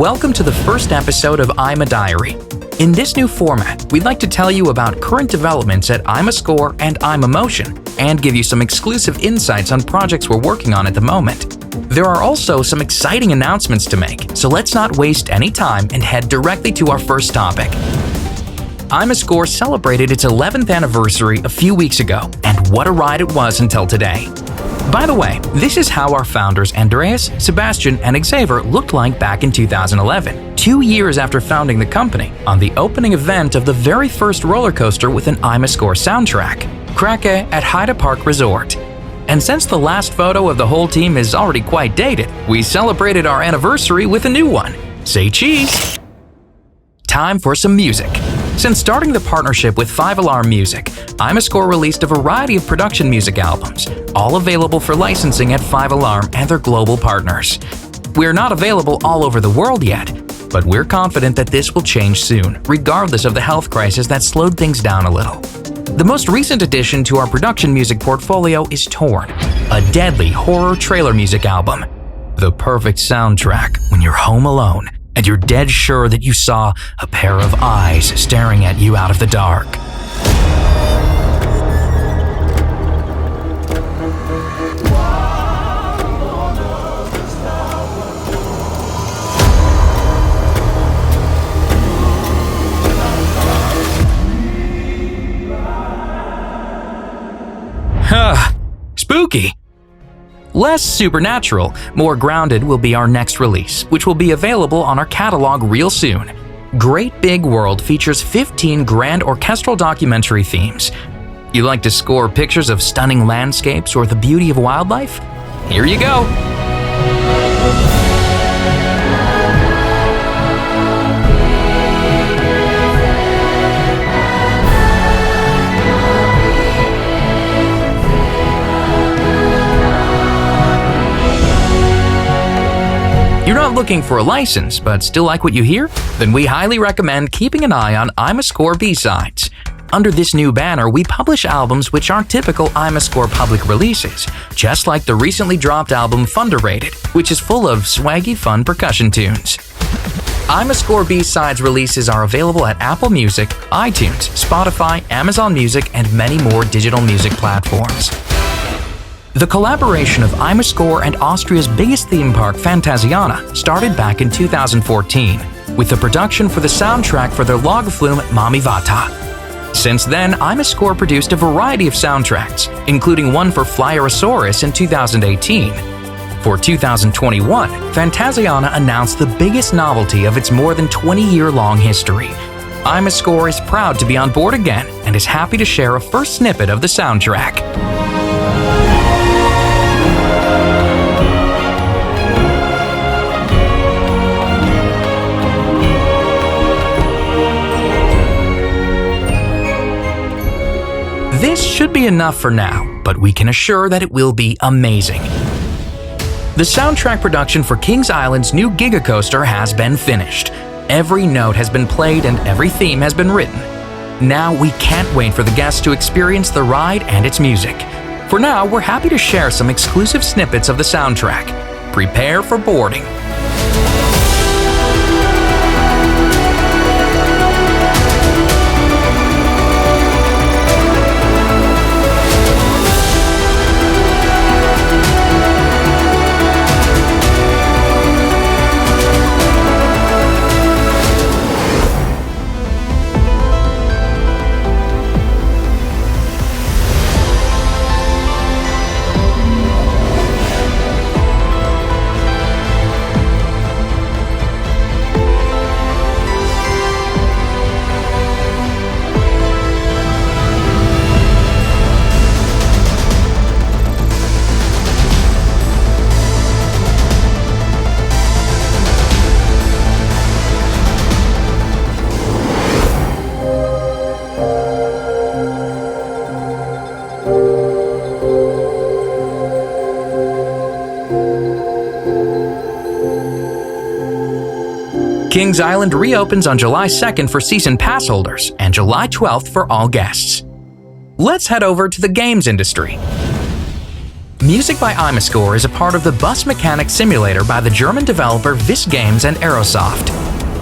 Welcome to the first episode of IMAdiary. In this new format, we'd like to tell you about current developments at IMAscore and IMAmotion, and give you some exclusive insights on projects we're working on at the moment. There are also some exciting announcements to make, so let's not waste any time and head directly to our first topic. IMAscore celebrated its 11th anniversary a few weeks ago, and what a ride it was until today. By the way, this is how our founders Andreas, Sebastian, and Xavier looked like back in 2011, 2 years after founding the company, on the opening event of the very first roller coaster with an IMAscore soundtrack, Krake at Heide Park Resort. And since the last photo of the whole team is already quite dated, we celebrated our anniversary with a new one. Say cheese! Time for some music. Since starting the partnership with 5 Alarm Music, IMAscore released a variety of production music albums, all available for licensing at 5 Alarm and their global partners. We're not available all over the world yet, but we're confident that this will change soon, regardless of the health crisis that slowed things down a little. The most recent addition to our production music portfolio is Torn, a deadly horror trailer music album. The perfect soundtrack when you're home alone and you're dead sure that you saw a pair of eyes staring at you out of the dark. Spooky! Less supernatural, more grounded will be our next release, which will be available on our catalog real soon. Great Big World features 15 grand orchestral documentary themes. You like to score pictures of stunning landscapes or the beauty of wildlife? Here you go! You're not looking for a license, but still like what you hear? Then we highly recommend keeping an eye on IMAscore B-Sides. Under this new banner, we publish albums which aren't typical IMAscore public releases, just like the recently dropped album Funderated, which is full of swaggy fun percussion tunes. IMAscore B-Sides releases are available at Apple Music, iTunes, Spotify, Amazon Music, and many more digital music platforms. The collaboration of IMAscore and Austria's biggest theme park, Fantasiana, started back in 2014, with the production for the soundtrack for their Lagflume Mami Vata. Since then, IMAscore produced a variety of soundtracks, including one for Flyerosaurus in 2018. For 2021, Fantasiana announced the biggest novelty of its more than 20-year-long history. IMAscore is proud to be on board again and is happy to share a first snippet of the soundtrack. This should be enough for now, but we can assure that it will be amazing. The soundtrack production for Kings Island's new Giga Coaster has been finished. Every note has been played and every theme has been written. Now we can't wait for the guests to experience the ride and its music. For now, we're happy to share some exclusive snippets of the soundtrack. Prepare for boarding. Kings Island reopens on July 2nd for season pass holders and July 12th for all guests. Let's head over to the games industry. Music by IMAscore is a part of the Bus Mechanic Simulator by the German developer Vis Games and Aerosoft.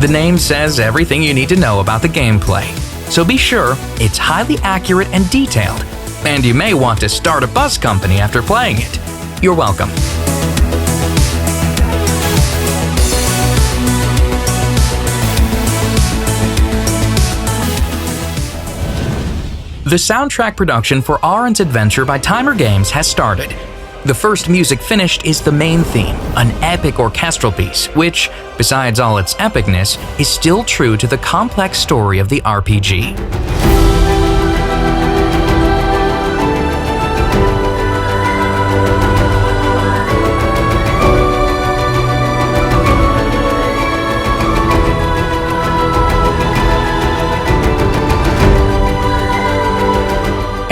The name says everything you need to know about the gameplay, so be sure it's highly accurate and detailed, and you may want to start a bus company after playing it. You're welcome. The soundtrack production for Aaron's Adventure by Timer Games has started. The first music finished is the main theme, an epic orchestral piece, which, besides all its epicness, is still true to the complex story of the RPG.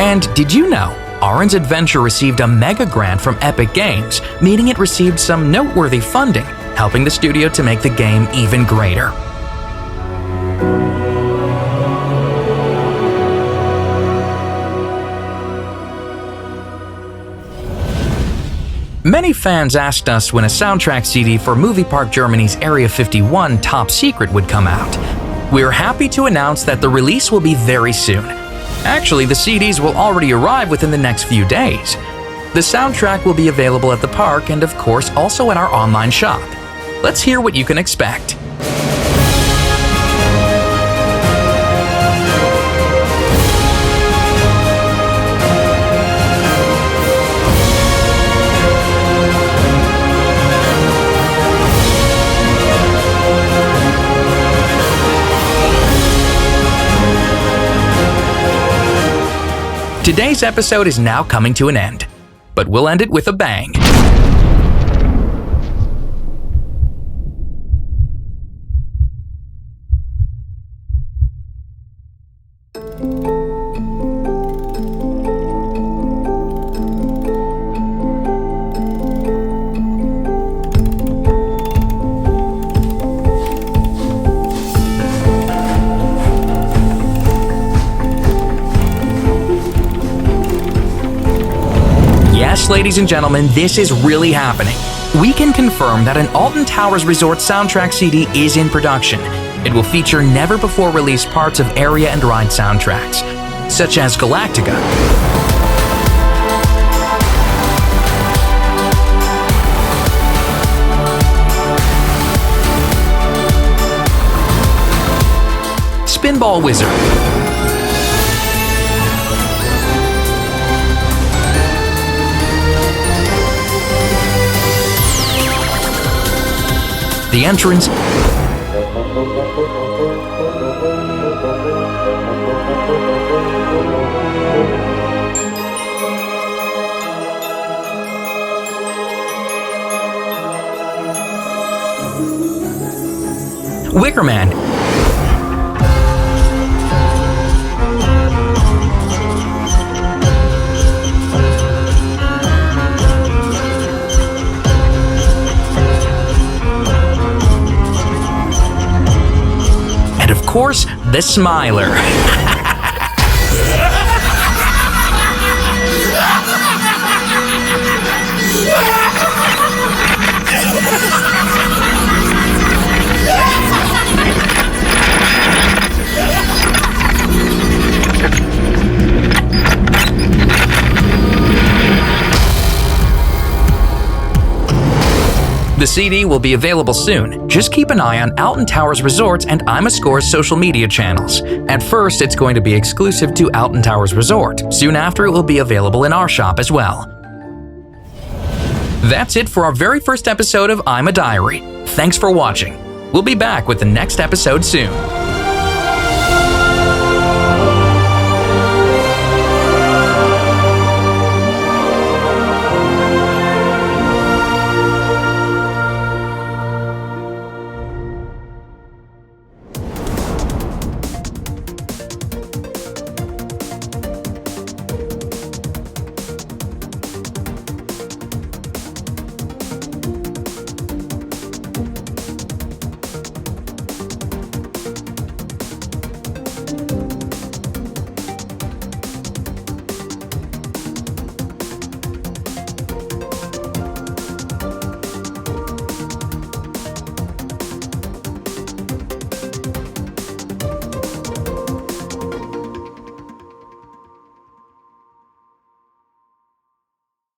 And did you know, Aaron's Adventure received a mega grant from Epic Games, meaning it received some noteworthy funding, helping the studio to make the game even greater. Many fans asked us when a soundtrack CD for Movie Park Germany's Area 51 Top Secret would come out. We're happy to announce that the release will be very soon. Actually, the CDs will already arrive within the next few days. The soundtrack will be available at the park and, of course, also at our online shop. Let's hear what you can expect. Today's episode is now coming to an end, but we'll end it with a bang. Yes, ladies and gentlemen, this is really happening. We can confirm that an Alton Towers Resort soundtrack CD is in production. It will feature never-before-released parts of area and ride soundtracks, such as Galactica, Spinball Wizard, The Entrance, Wicker Man, and of course, the Smiler. The CD will be available soon. Just keep an eye on Alton Towers Resorts and IMAscore's social media channels. At first, it's going to be exclusive to Alton Towers Resort. Soon after, it will be available in our shop as well. That's it for our very first episode of IMAdiary. Thanks for watching. We'll be back with the next episode soon.